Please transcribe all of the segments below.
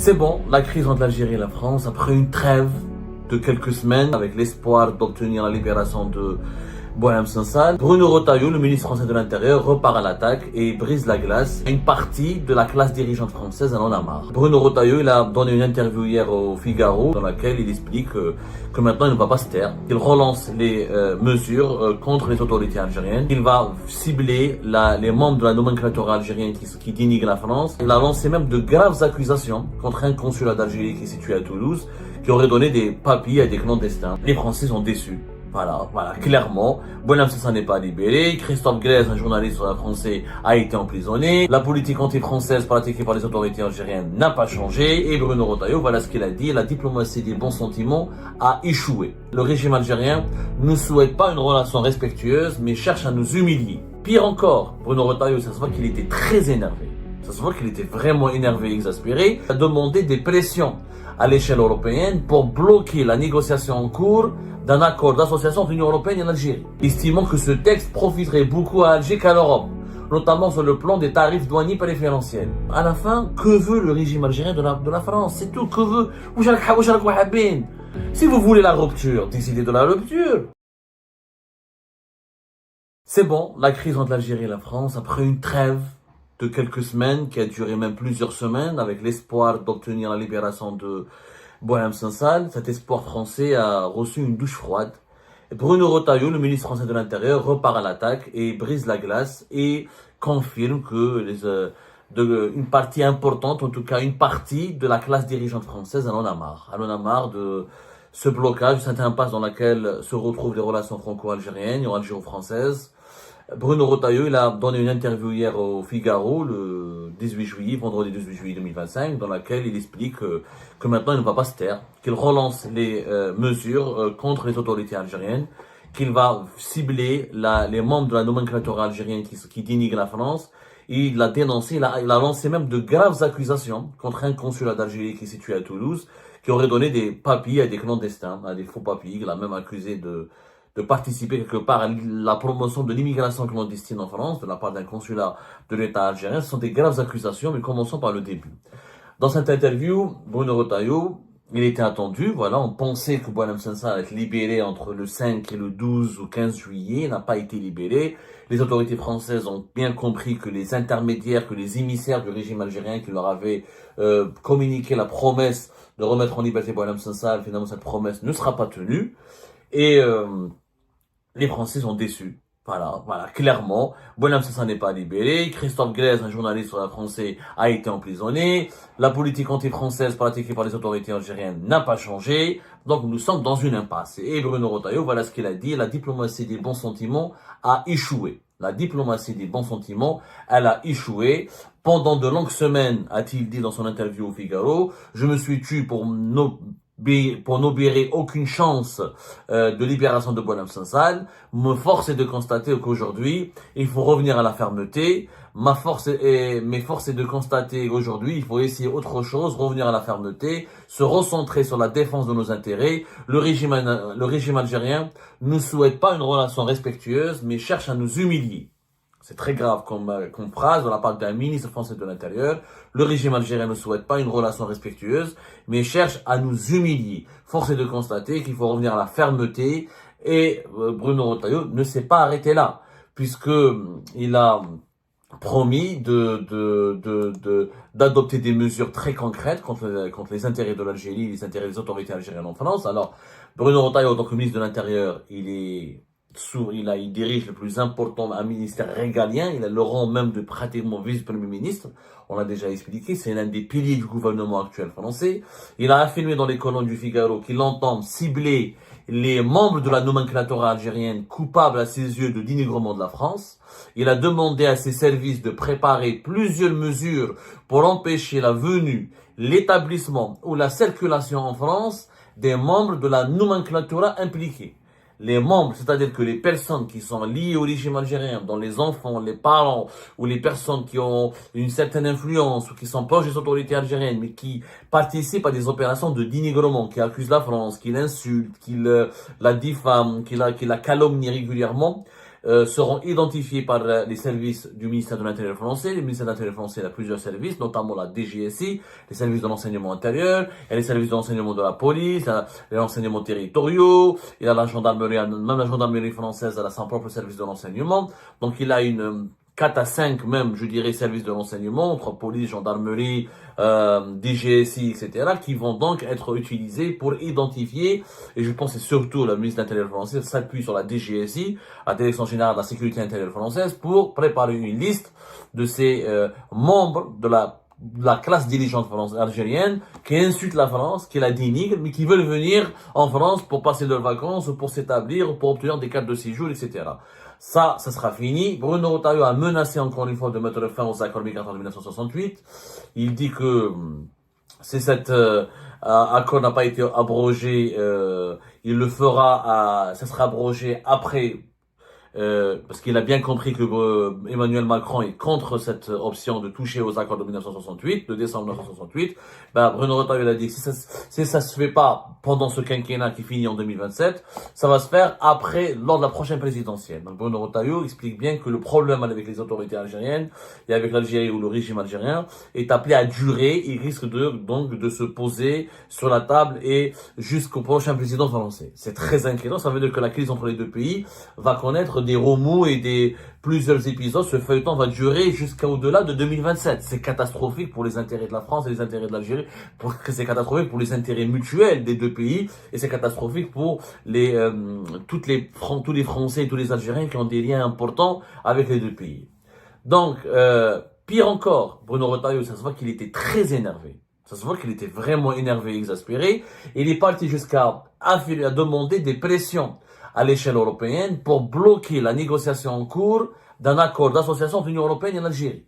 C'est bon, la crise entre l'Algérie et la France, après une trêve de quelques semaines, avec l'espoir d'obtenir la libération de Boualem Sansal, Bruno Retailleau, le ministre français de l'Intérieur, repart à l'attaque et brise la glace. Une partie de la classe dirigeante française en a marre. Bruno Retailleau, il a donné une interview hier au Figaro dans laquelle il explique que maintenant il ne va pas se taire, qu'il relance les mesures contre les autorités algériennes, qu'il va cibler les membres de la nomenclature algérienne qui dénigrent la France. Il a lancé même de graves accusations contre un consulat d'Algérie qui est situé à Toulouse, qui aurait donné des papiers à des clandestins. Les Français sont déçus. Voilà, clairement. Boualem Sansal n'est pas libéré. Christophe Glaise, un journaliste français, a été emprisonné. La politique anti-française pratiquée par les autorités algériennes n'a pas changé. Et Bruno Retailleau, voilà ce qu'il a dit. La diplomatie des bons sentiments a échoué. Le régime algérien ne souhaite pas une relation respectueuse, mais cherche à nous humilier. Pire encore, Bruno Retailleau, ça se voit qu'il était très énervé. Ça se voit qu'il était vraiment énervé et exaspéré. Il a demandé des pressions à l'échelle européenne pour bloquer la négociation en cours d'un accord d'association entre l'Union européenne et l'Algérie, estimant que ce texte profiterait beaucoup à Alger qu'à l'Europe, notamment sur le plan des tarifs douaniers préférentiels. À la fin, que veut le régime algérien de la France? C'est tout, que veut? Si vous voulez la rupture, décidez de la rupture. C'est bon, la crise entre l'Algérie et la France, après une trêve de quelques semaines, qui a duré même plusieurs semaines, avec l'espoir d'obtenir la libération de Boualem Sansal, cet espoir français a reçu une douche froide. Bruno Retailleau, le ministre français de l'Intérieur, repart à l'attaque et brise la glace et confirme que une partie importante, en tout cas une partie de la classe dirigeante française en a marre. Elle en a marre de ce blocage, cette impasse dans laquelle se retrouvent les relations franco-algériennes et algéro-françaises. Bruno Retailleau, il a donné une interview hier au Figaro, le 18 juillet, vendredi 18 juillet 2025, dans laquelle il explique que maintenant il ne va pas se taire, qu'il relance les mesures contre les autorités algériennes, qu'il va cibler les membres de la nomenclature algérienne qui dénigrent la France. Il l'a dénoncé, il a lancé même de graves accusations contre un consulat d'Algérie qui est situé à Toulouse, qui aurait donné des papiers à des clandestins, à des faux papiers. Il a même accusé de participer quelque part à la promotion de l'immigration clandestine en France de la part d'un consulat de l'État algérien. Ce sont des graves accusations, mais commençons par le début. Dans cette interview, Bruno Retailleau, il était attendu, voilà, on pensait que Boualem Sansal allait être libéré entre le 5 et le 12 ou 15 juillet, il n'a pas été libéré. Les autorités françaises ont bien compris que les intermédiaires, que les émissaires du régime algérien qui leur avaient communiqué la promesse de remettre en liberté Boualem Sansal, finalement cette promesse ne sera pas tenue. Et les Français sont déçus. Voilà, clairement. Boualem Sansal n'est pas libéré. Christophe Glaise, un journaliste français, a été emprisonné. La politique anti-française pratiquée par les autorités algériennes n'a pas changé. Donc nous sommes dans une impasse. Et Bruno Retailleau, voilà ce qu'il a dit. La diplomatie des bons sentiments a échoué. La diplomatie des bons sentiments, elle a échoué. Pendant de longues semaines, a-t-il dit dans son interview au Figaro, je me suis tué pour n'obérer aucune chance de libération de Boualem Sansal. Me force est de constater qu'aujourd'hui, il faut revenir à la fermeté. Mes forces est de constater qu'aujourd'hui, il faut essayer autre chose, revenir à la fermeté, se recentrer sur la défense de nos intérêts. Le régime algérien ne souhaite pas une relation respectueuse, mais cherche à nous humilier. C'est très grave comme phrase de la part d'un ministre français de l'Intérieur. Le régime algérien ne souhaite pas une relation respectueuse, mais cherche à nous humilier. Force est de constater qu'il faut revenir à la fermeté. Et Bruno Retailleau ne s'est pas arrêté là, puisque il a promis d'adopter des mesures très concrètes contre les intérêts de l'Algérie, les intérêts des autorités algériennes en France. Alors, Bruno Retailleau, en tant que ministre de l'Intérieur, il dirige le plus important, un ministère régalien. Il a le rang même de pratiquement vice-premier ministre. On l'a déjà expliqué, c'est l'un des piliers du gouvernement actuel français. Il a affirmé dans les colonnes du Figaro qu'il entend cibler les membres de la nomenclature algérienne coupables à ses yeux de dénigrement de la France. Il a demandé à ses services de préparer plusieurs mesures pour empêcher la venue, l'établissement ou la circulation en France des membres de la nomenclature impliqués. Les membres, c'est-à-dire que les personnes qui sont liées au régime algérien, dont les enfants, les parents, ou les personnes qui ont une certaine influence, ou qui sont proches des autorités algériennes, mais qui participent à des opérations de dénigrement, qui accusent la France, qui l'insultent, qui la diffament, qui la calomnient régulièrement, seront identifiés par les services du ministère de l'Intérieur français. Le ministère de l'Intérieur français a plusieurs services, notamment la DGSI, les services de l'enseignement intérieur, il y a les services de l'enseignement de la police, il y a les renseignements territoriaux, il y a la gendarmerie, même la gendarmerie française a son propre service de renseignement. Donc il a une 4 à 5 même, je dirais, services de renseignement, entre police, gendarmerie, DGSI, etc., qui vont donc être utilisés pour identifier, et je pense que c'est surtout le ministre de l'Intérieur français s'appuie sur la DGSI, la Direction Générale de la Sécurité Intérieure française, pour préparer une liste de ces membres de la classe dirigeante algérienne qui insulte la France, qui la dénigre, mais qui veulent venir en France pour passer leurs vacances, ou pour s'établir, ou pour obtenir des cartes de séjour, etc. Ça sera fini. Bruno Retailleau a menacé encore une fois de mettre fin aux accords migratoires de 1968. Il dit que si cet accord n'a pas été abrogé, il le fera, ça sera abrogé après. Parce qu'il a bien compris que Emmanuel Macron est contre cette option de toucher aux accords de 1968, de décembre 1968. Bruno Retailleau a dit que si ça se fait pas pendant ce quinquennat qui finit en 2027, ça va se faire après, lors de la prochaine présidentielle. Donc Bruno Retailleau explique bien que le problème avec les autorités algériennes et avec l'Algérie ou le régime algérien est appelé à durer. Il risque donc de se poser sur la table et jusqu'au prochain président français. C'est très inquiétant. Ça veut dire que la crise entre les deux pays va connaître des remous et plusieurs épisodes. Ce feuilleton va durer jusqu'au-delà de 2027. C'est catastrophique pour les intérêts de la France et les intérêts de l'Algérie. C'est catastrophique pour les intérêts mutuels des deux pays. Et c'est catastrophique pour tous les Français et tous les Algériens qui ont des liens importants avec les deux pays. Donc, pire encore, Bruno Retailleau, ça se voit qu'il était très énervé. Ça se voit qu'il était vraiment énervé et exaspéré. Il est parti jusqu'à demander des pressions à l'échelle européenne pour bloquer la négociation en cours d'un accord d'association entre l'Union européenne et l'Algérie,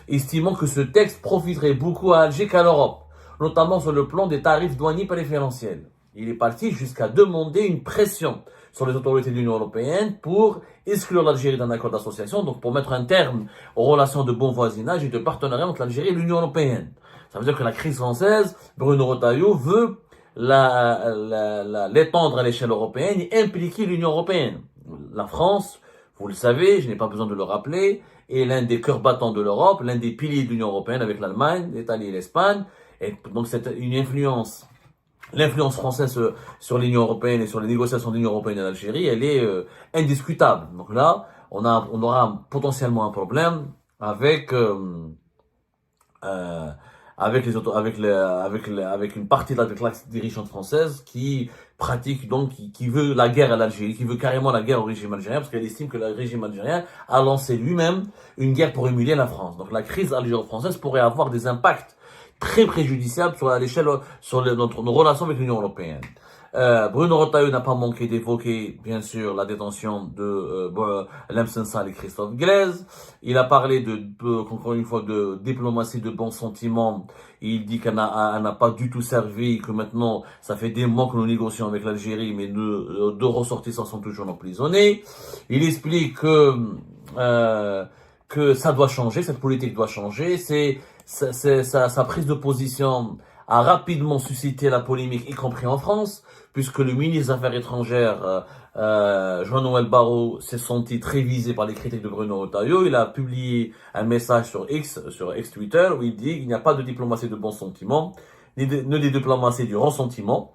estimant que ce texte profiterait beaucoup à Alger qu'à l'Europe, notamment sur le plan des tarifs douaniers préférentiels. Il est parti jusqu'à demander une pression sur les autorités de l'Union européenne pour exclure l'Algérie d'un accord d'association, donc pour mettre un terme aux relations de bon voisinage et de partenariat entre l'Algérie et l'Union européenne. Ça veut dire que la crise française, Bruno Retailleau veut l'étendre à l'échelle européenne et impliquer l'Union européenne. La France, vous le savez, je n'ai pas besoin de le rappeler, est l'un des cœurs battants de l'Europe, l'un des piliers de l'Union européenne avec l'Allemagne, l'Italie et l'Espagne. Et donc c'est une influence. L'influence française sur l'Union européenne et sur les négociations de l'Union européenne en Algérie, elle est indiscutable. Donc là, on aura potentiellement un problème avec une partie de la classe dirigeante française qui pratique donc, qui veut la guerre à l'Algérie, qui veut carrément la guerre au régime algérien, parce qu'elle estime que le régime algérien a lancé lui-même une guerre pour humilier la France. Donc la crise algéro-française pourrait avoir des impacts très préjudiciables sur nos relations avec l'Union européenne. Bruno Retailleau n'a pas manqué d'évoquer, bien sûr, la détention de Lemsensal et Christophe Glaise. Il a parlé encore une fois, de diplomatie de bons sentiments. Il dit qu'elle n'a pas du tout servi, que maintenant, ça fait des mois que nous négocions avec l'Algérie, mais deux ressortissants sont toujours emprisonnés. Il explique que ça doit changer, cette politique doit changer. Sa prise de position a rapidement suscité la polémique, y compris en France, puisque le ministre des Affaires étrangères, Jean-Noël Barrot, s'est senti très visé par les critiques de Bruno Retailleau. Il a publié un message sur ex-Twitter, où il dit qu'il n'y a pas de diplomatie de bon sentiment, ni de diplomatie du ressentiment,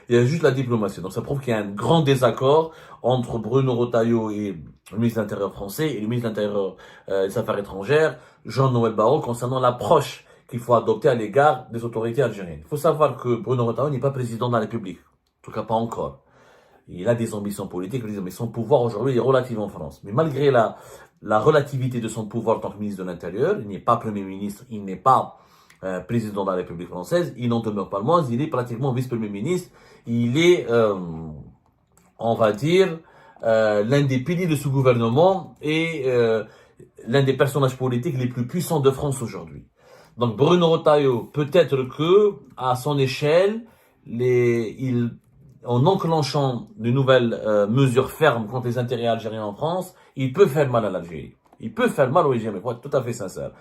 il y a juste la diplomatie. Donc ça prouve qu'il y a un grand désaccord entre Bruno Retailleau et le ministre de l'Intérieur français et le ministre de l'Intérieur des Affaires étrangères, Jean-Noël Barrot, concernant l'approche qu'il faut adopter à l'égard des autorités algériennes. Il faut savoir que Bruno Retailleau n'est pas président de la République. En tout cas, pas encore. Il a des ambitions politiques, mais son pouvoir aujourd'hui est relatif en France. Mais malgré la relativité de son pouvoir en tant que ministre de l'Intérieur, il n'est pas Premier ministre, il n'est pas président de la République française, il n'en demeure pas le moins, il est pratiquement vice-premier ministre. Il est, on va dire, l'un des piliers de ce gouvernement et l'un des personnages politiques les plus puissants de France aujourd'hui. Donc Bruno Retailleau, peut-être que à son échelle, en enclenchant de nouvelles mesures fermes contre les intérêts algériens en France, il peut faire mal à l'Algérie. Il peut faire mal au régime, il faut être tout à fait sincère.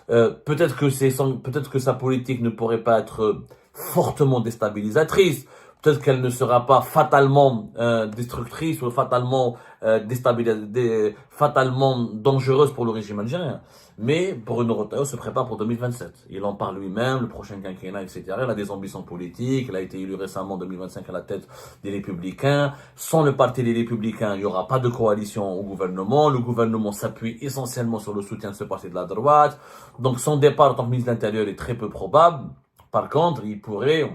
Peut-être que sa politique ne pourrait pas être fortement déstabilisatrice. peut-être qu'elle ne sera pas fatalement destructrice ou fatalement fatalement dangereuse pour le régime algérien. Mais Bruno Retailleau se prépare pour 2027. Il en parle lui-même, le prochain quinquennat, etc. Il a des ambitions politiques. Il a été élu récemment en 2025 à la tête des Républicains. Sans le parti des Républicains, il n'y aura pas de coalition au gouvernement. Le gouvernement s'appuie essentiellement sur le soutien de ce parti de la droite. Donc son départ en tant que ministre de l'Intérieur est très peu probable. Par contre, il pourrait...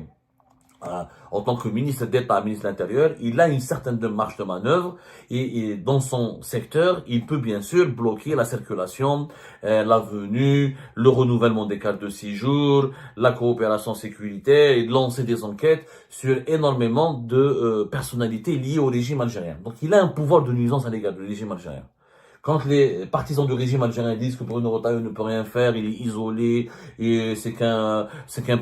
en tant que ministre d'État, ministre de l'Intérieur, il a une certaine marge de manœuvre et dans son secteur, il peut bien sûr bloquer la circulation, la venue, le renouvellement des cartes de séjour, la coopération sécuritaire et lancer des enquêtes sur énormément de personnalités liées au régime algérien. Donc il a un pouvoir de nuisance à l'égard du régime algérien. Quand les partisans du régime algérien disent que Bruno Retailleau ne peut rien faire, il est isolé, et c'est qu'un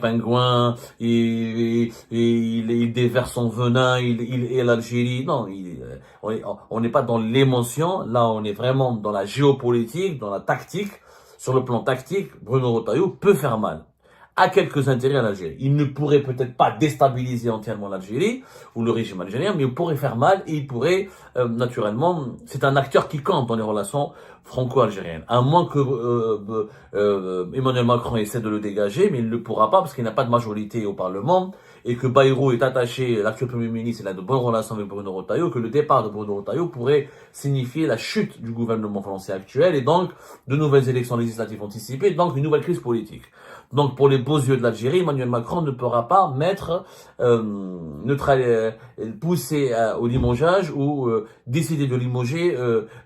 pingouin, et il déverse son venin, il est l'Algérie. Non, on n'est pas dans l'émotion, là on est vraiment dans la géopolitique, dans la tactique. Sur le plan tactique, Bruno Retailleau peut faire mal à quelques intérêts à l'Algérie. Il ne pourrait peut-être pas déstabiliser entièrement l'Algérie ou le régime algérien, mais il pourrait faire mal et il pourrait, naturellement, c'est un acteur qui compte dans les relations franco-algériennes. À moins que Emmanuel Macron essaie de le dégager, mais il ne le pourra pas parce qu'il n'a pas de majorité au Parlement et que Bayrou est attaché, l'actuel Premier ministre, il a de bonnes relations avec Bruno Retailleau, que le départ de Bruno Retailleau pourrait signifier la chute du gouvernement français actuel et donc de nouvelles élections législatives anticipées, donc une nouvelle crise politique. Donc, pour les beaux yeux de l'Algérie, Emmanuel Macron ne pourra pas pousser au limogeage ou décider de limoger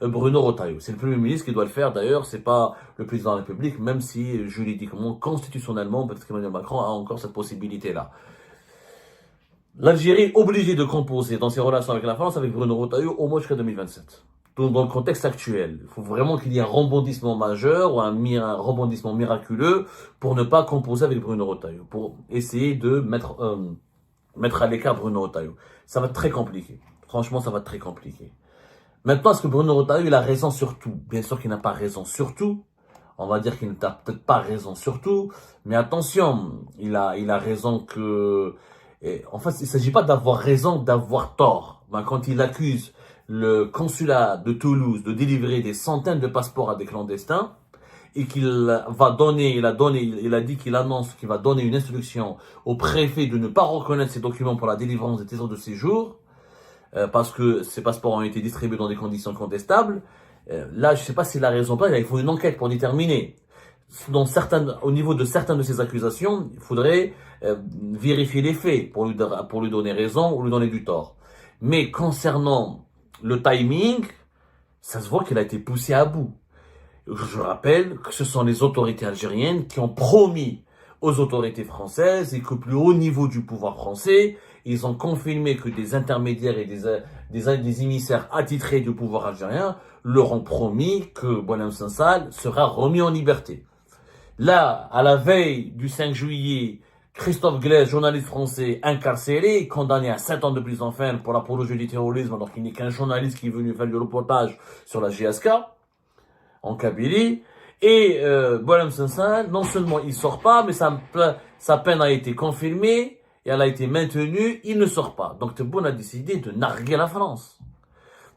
Bruno Retailleau. C'est le Premier ministre qui doit le faire. D'ailleurs, c'est pas le président de la République, même si juridiquement, constitutionnellement, peut-être qu'Emmanuel Macron a encore cette possibilité-là. L'Algérie est obligée de composer dans ses relations avec la France avec Bruno Retailleau au moins jusqu'à 2027. Dans le contexte actuel, il faut vraiment qu'il y ait un rebondissement majeur ou un rebondissement miraculeux pour ne pas composer avec Bruno Retailleau, pour essayer de mettre à l'écart Bruno Retailleau. Ça va être très compliqué. Franchement, ça va être très compliqué. Maintenant, est-ce que Bruno Retailleau, il a raison sur tout? Bien sûr qu'il n'a pas raison sur tout. On va dire qu'il n'a peut-être pas raison sur tout. Mais attention, il a raison que... en fait, il ne s'agit pas d'avoir raison, d'avoir tort. Ben, quand il accuse le consulat de Toulouse de délivrer des centaines de passeports à des clandestins et qu'il va donner, il a dit qu'il annonce qu'il va donner une instruction au préfet de ne pas reconnaître ces documents pour la délivrance des titres de séjour parce que ces passeports ont été distribués dans des conditions contestables. Là, je ne sais pas s'il a raison ou pas, il faut une enquête pour déterminer. Au niveau de certaines de ces accusations, il faudrait vérifier les faits pour lui donner raison ou lui donner du tort. Mais concernant le timing, ça se voit qu'il a été poussé à bout. Je rappelle que ce sont les autorités algériennes qui ont promis aux autorités françaises et qu'au plus haut niveau du pouvoir français, ils ont confirmé que des intermédiaires et des émissaires attitrés du pouvoir algérien leur ont promis que Boualem Sansal sera remis en liberté. Là, à la veille du 5 juillet, Christophe Glaise, journaliste français incarcéré, condamné à 7 ans de prison ferme pour l'apologie du terrorisme, alors qu'il n'est qu'un journaliste qui est venu faire du reportage sur la GSK, en Kabylie. Et Boualem Sansal, non seulement il sort pas, mais sa peine a été confirmée et elle a été maintenue, il ne sort pas. Donc Tebboune a décidé de narguer la France.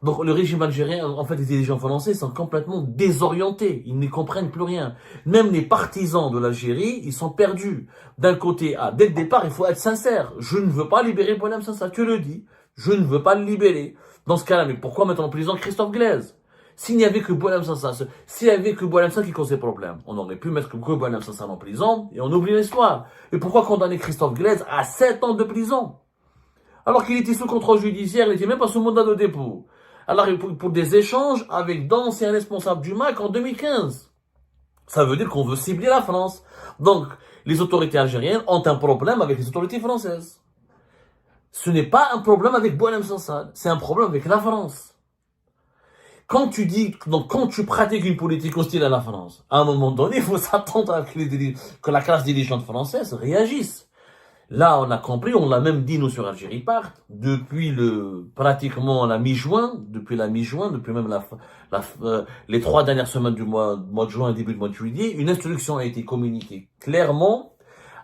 Donc le régime algérien, en fait les dirigeants français sont complètement désorientés, ils ne comprennent plus rien. Même les partisans de l'Algérie, ils sont perdus. D'un côté, dès le départ, il faut être sincère. Je ne veux pas libérer Boualem Sansal, tu le dis. Je ne veux pas le libérer. Dans ce cas-là, mais pourquoi mettre en prison Christophe Glaise? S'il n'y avait que Boualem Sansal, qui causait problème, on aurait pu mettre que Boualem Sansal en prison et on oublie l'histoire. Et pourquoi condamner Christophe Glaise à 7 ans de prison? Alors qu'il était sous contrôle judiciaire, il n'était même pas sous mandat de dépôt. Alors, pour des échanges avec d'anciens responsables du MAC en 2015. Ça veut dire qu'on veut cibler la France. Donc, les autorités algériennes ont un problème avec les autorités françaises. Ce n'est pas un problème avec Boualem Sansal, c'est un problème avec la France. Quand tu pratiques une politique hostile à la France, à un moment donné, il faut s'attendre à que la classe dirigeante française réagisse. Là, on a compris, on l'a même dit nous sur Algérie Part, depuis pratiquement la mi-juin, depuis même les 3 dernières semaines du mois de juin et début du mois de juillet, une instruction a été communiquée clairement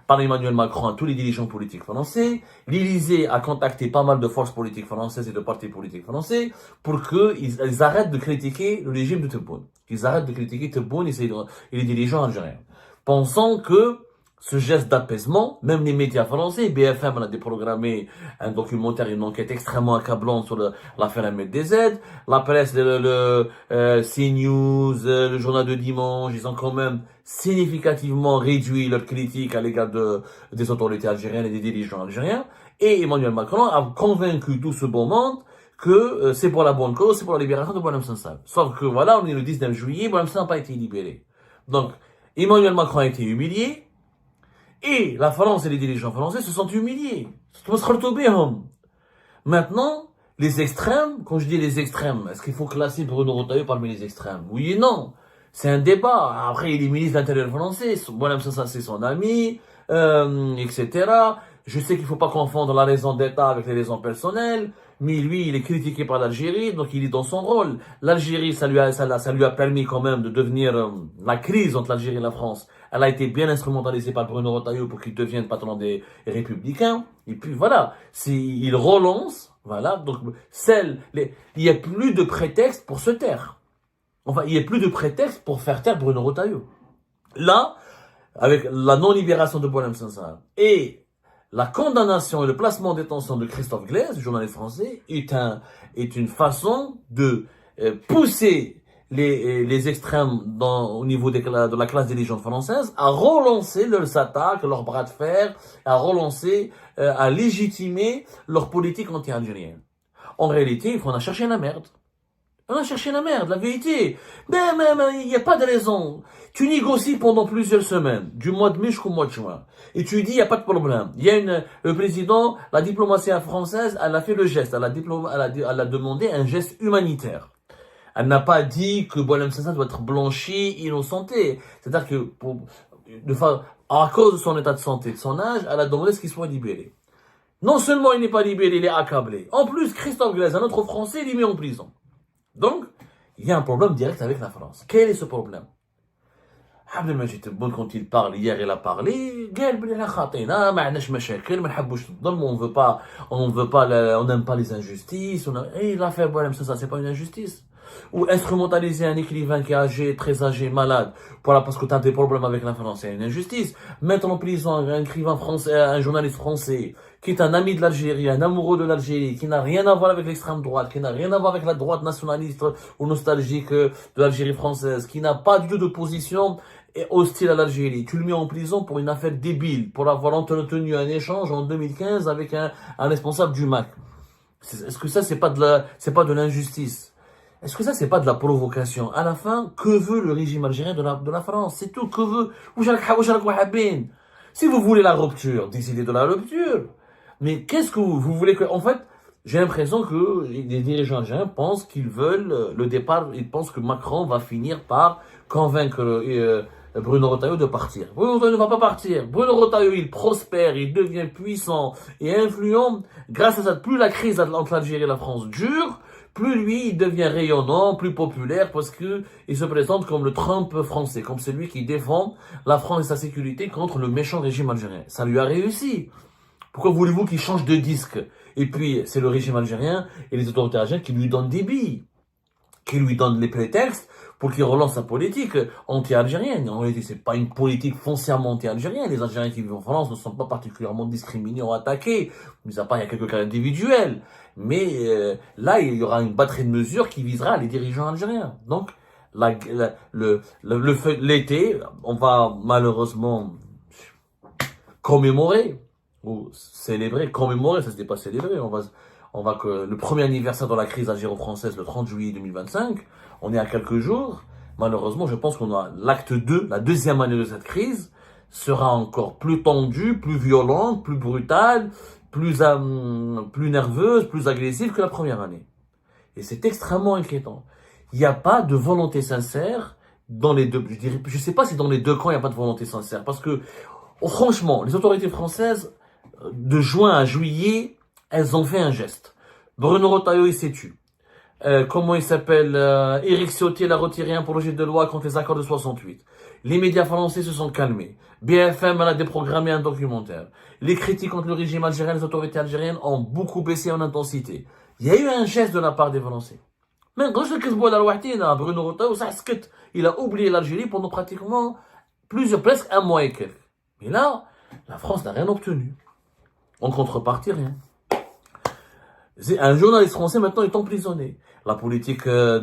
par Emmanuel Macron à tous les dirigeants politiques français. L'Élysée a contacté pas mal de forces politiques françaises et de partis politiques français pour qu'ils arrêtent de critiquer le régime de Tebboune. Qu'ils arrêtent de critiquer Tebboune et les dirigeants algériens. Pensant que ce geste d'apaisement, même les médias français, BFM a déprogrammé un documentaire, une enquête extrêmement accablante sur l'affaire MLDZ, la presse, CNews, le journal de dimanche, ils ont quand même significativement réduit leur critique à l'égard des autorités algériennes et des dirigeants algériens, et Emmanuel Macron a convaincu tout ce beau monde que c'est pour la bonne cause, c'est pour la libération de Boualem Sansal. Sauf que voilà, on est le 19 juillet, Boualem Sansal n'a pas été libéré. Donc, Emmanuel Macron a été humilié, et la France et les dirigeants français se sont humiliés. Maintenant, les extrêmes, quand je dis les extrêmes, est-ce qu'il faut classer Bruno Retailleau parmi les extrêmes? Oui et non. C'est un débat. Après, il est ministre de l'Intérieur français. Bon, ça c'est son ami, etc. Je sais qu'il ne faut pas confondre la raison d'État avec les raisons personnelles, mais lui, il est critiqué par l'Algérie, donc il est dans son rôle. L'Algérie, ça lui a permis quand même de devenir la crise entre l'Algérie et la France. Elle a été bien instrumentalisée par Bruno Retailleau pour qu'il devienne patron des Républicains. Et puis voilà, il relance, voilà. Donc il n'y a plus de prétexte pour se taire. Enfin, il n'y a plus de prétexte pour faire taire Bruno Retailleau. Là, avec la non-libération de Boualem Sansal et la condamnation et le placement en détention de Christophe Glaise, journaliste français, est une façon de pousser les extrêmes au niveau de la classe dirigeante française à relancer leurs attaques, leurs bras de fer, à relancer, à légitimer leur politique anti-algérienne. En réalité, il faut en a cherché la merde. On a cherché la merde, la vérité. Mais il n'y a pas de raison. Tu négocies pendant plusieurs semaines, du mois de mai jusqu'au mois de juin. Et tu dis, il n'y a pas de problème. Il y a le président, la diplomatie française, elle a fait le geste. Elle a demandé un geste humanitaire. Elle n'a pas dit que Boualem Sansal doit être blanchi, innocenté. C'est-à-dire que, à cause de son état de santé, de son âge, elle a demandé qu'il soit libéré. Non seulement il n'est pas libéré, il est accablé. En plus, Christophe Glaise, un autre Français, il est mis en prison. Donc, il y a un problème direct avec la France. Quel est ce problème? Abdelmajid Tebboune, quand il parle, hier il a parlé, on n'aime pas les injustices, il a fait Boualem Sansal, c'est pas une injustice. Ou instrumentaliser un écrivain qui est âgé, très âgé, malade, voilà, parce que tu as des problèmes avec la France, c'est une injustice. Mettre en prison un écrivain français, un journaliste français, qui est un ami de l'Algérie, un amoureux de l'Algérie, qui n'a rien à voir avec l'extrême droite, qui n'a rien à voir avec la droite nationaliste ou nostalgique de l'Algérie française, qui n'a pas du tout de position hostile à l'Algérie. Tu le mets en prison pour une affaire débile, pour avoir entretenu un échange en 2015 avec un responsable du MAC. Est-ce que ça, c'est pas de l'injustice? Est-ce que ça, c'est pas de la provocation? À la fin, que veut le régime algérien de la France? C'est tout. Que veut? Si vous voulez la rupture, décidez de la rupture. Mais qu'est-ce que vous voulez que... En fait, j'ai l'impression que les dirigeants algériens pensent qu'ils veulent le départ, ils pensent que Macron va finir par convaincre Bruno Retailleau de partir. Bruno Retailleau ne va pas partir. Bruno Retailleau, il prospère, il devient puissant et influent. Grâce à ça, plus la crise entre l'Algérie et la France dure, plus lui, il devient rayonnant, plus populaire, parce que il se présente comme le Trump français, comme celui qui défend la France et sa sécurité contre le méchant régime algérien. Ça lui a réussi. Pourquoi voulez-vous qu'il change de disque? Et puis, c'est le régime algérien et les autorités algériennes qui lui donnent des billes, qui lui donnent les prétextes pour qu'il relance sa politique anti-algérienne. En réalité, c'est pas une politique foncièrement anti-algérienne. Les Algériens qui vivent en France ne sont pas particulièrement discriminés ou attaqués. Mis à part, il y a quelques cas individuels. Mais là, il y aura une batterie de mesures qui visera les dirigeants algériens. Donc, l'été, on va malheureusement commémorer, ou célébrer, commémorer, ça c'était pas célébrer, on va que le premier anniversaire de la crise algéro-française, le 30 juillet 2025, on est à quelques jours. Malheureusement, je pense qu'on a l'acte 2, la deuxième année de cette crise, sera encore plus tendue, plus violente, plus brutale, plus nerveuse, plus agressive que la première année. Et c'est extrêmement inquiétant. Il n'y a pas de volonté sincère dans les deux, je sais pas si dans les deux camps il n'y a pas de volonté sincère, parce que, franchement, les autorités françaises, de juin à juillet, elles ont fait un geste. Bruno Retailleau, il s'est tué. Comment il s'appelle, Éric Ciotti a retiré un projet de loi contre les accords de 68. Les médias français se sont calmés. BFM a déprogrammé un documentaire. Les critiques contre le régime algérien, les autorités algériennes ont beaucoup baissé en intensité. Il y a eu un geste de la part des Français. Mais Bruno Retailleau, il a oublié l'Algérie pendant pratiquement presque un mois et quelques. Mais là, la France n'a rien obtenu. En contrepartie, rien. Un journaliste français maintenant est emprisonné. La politique contre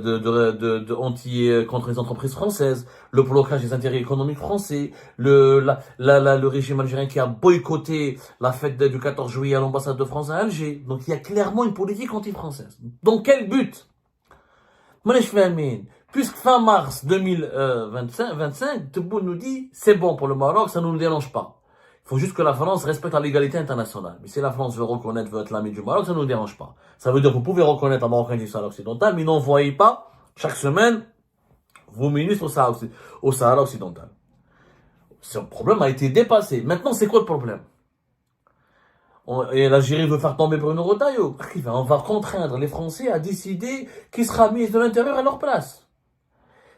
les entreprises françaises, le blocage des intérêts économiques français, le régime algérien qui a boycotté la fête du 14 juillet à l'ambassade de France à Alger. Donc il y a clairement une politique anti-française. Dans quel but? Puisque fin mars 2025, Tebboune nous dit c'est bon pour le Maroc, ça ne nous dérange pas. Il faut juste que la France respecte la légalité internationale. Mais si la France veut reconnaître, veut être l'ami du Maroc, ça ne nous dérange pas. Ça veut dire que vous pouvez reconnaître la Marocaine du Sahara occidental, mais n'envoyez pas, chaque semaine, vos ministres au Sahara occidental. Ce problème a été dépassé. Maintenant, c'est quoi le problème? Et l'Algérie veut faire tomber Bruno Retailleau. On va contraindre les Français à décider qui sera ministre de l'Intérieur à leur place.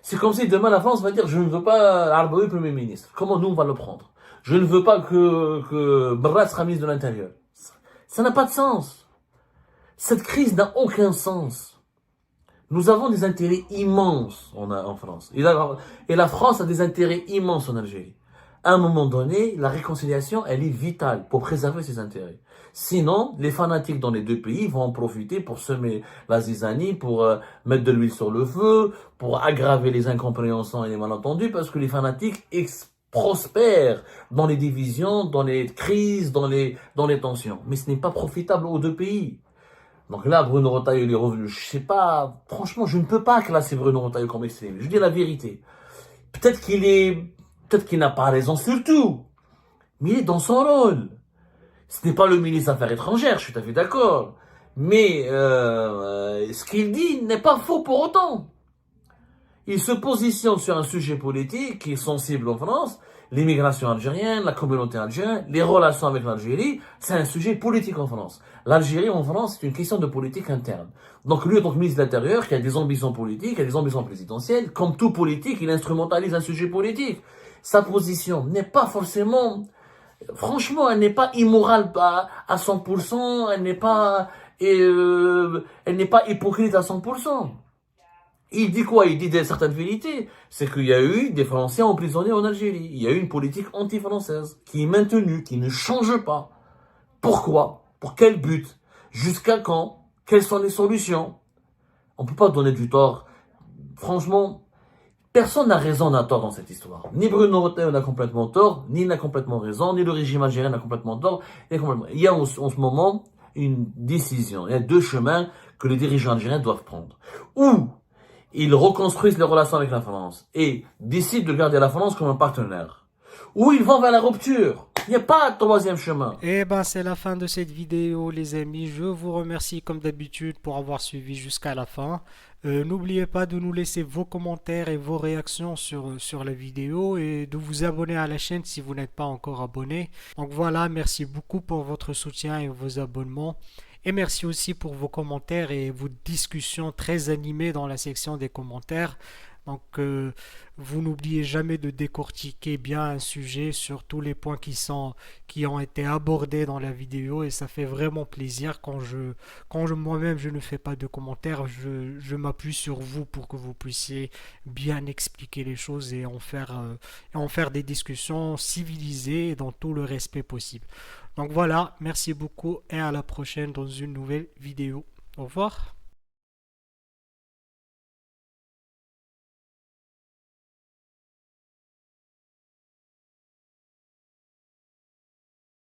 C'est comme si demain la France va dire je ne veux pas Arbaoui Premier ministre. Comment nous on va le prendre? Je ne veux pas que Barra sera ministre de l'Intérieur. Ça n'a pas de sens. Cette crise n'a aucun sens. Nous avons des intérêts immenses en France. Et la France a des intérêts immenses en Algérie. À un moment donné, la réconciliation, elle est vitale pour préserver ses intérêts. Sinon, les fanatiques dans les deux pays vont en profiter pour semer la zizanie, pour mettre de l'huile sur le feu, pour aggraver les incompréhensions et les malentendus, parce que les fanatiques prospèrent dans les divisions, dans les crises, dans les tensions. Mais ce n'est pas profitable aux deux pays. Donc là, Bruno Retailleau, il est revenu. Je sais pas, franchement, je ne peux pas classer Bruno Retailleau comme extrémiste. Je dis la vérité. Peut-être qu'il n'a pas raison sur tout, mais il est dans son rôle. Ce n'est pas le ministre des Affaires étrangères, je suis tout à fait d'accord. Mais ce qu'il dit n'est pas faux pour autant. Il se positionne sur un sujet politique qui est sensible en France, l'immigration algérienne, la communauté algérienne, les relations avec l'Algérie, c'est un sujet politique en France. L'Algérie en France, c'est une question de politique interne. Donc lui, en tant que ministre de l'Intérieur, qui a des ambitions politiques, qui a des ambitions présidentielles, comme tout politique, il instrumentalise un sujet politique. Sa position n'est pas forcément, franchement, elle n'est pas immorale à 100%, elle n'est pas hypocrite à 100%. Il dit quoi? Il dit certaines vérités. C'est qu'il y a eu des Français emprisonnés en Algérie. Il y a eu une politique anti-française qui est maintenue, qui ne change pas. Pourquoi? Pour quel but? Jusqu'à quand? Quelles sont les solutions? On ne peut pas donner du tort. Franchement, personne n'a raison n'a tort dans cette histoire. Ni Bruno Retailleau n'a complètement tort, ni il n'a complètement raison, ni le régime algérien n'a complètement tort. Il y a en ce moment une décision. Il y a deux chemins que les dirigeants algériens doivent prendre. Ou ils reconstruisent les relations avec la France et décident de garder la France comme un partenaire. Ou ils vont vers la rupture. Il n'y a pas de troisième chemin. Et ben c'est la fin de cette vidéo les amis. Je vous remercie comme d'habitude pour avoir suivi jusqu'à la fin. N'oubliez pas de nous laisser vos commentaires et vos réactions sur la vidéo et de vous abonner à la chaîne si vous n'êtes pas encore abonné. Donc voilà, merci beaucoup pour votre soutien et vos abonnements. Et merci aussi pour vos commentaires et vos discussions très animées dans la section des commentaires. Donc, vous n'oubliez jamais de décortiquer bien un sujet sur tous les points qui ont été abordés dans la vidéo et ça fait vraiment plaisir quand moi-même je ne fais pas de commentaires, je m'appuie sur vous pour que vous puissiez bien expliquer les choses et en faire des discussions civilisées et dans tout le respect possible. Donc voilà, merci beaucoup et à la prochaine dans une nouvelle vidéo. Au revoir.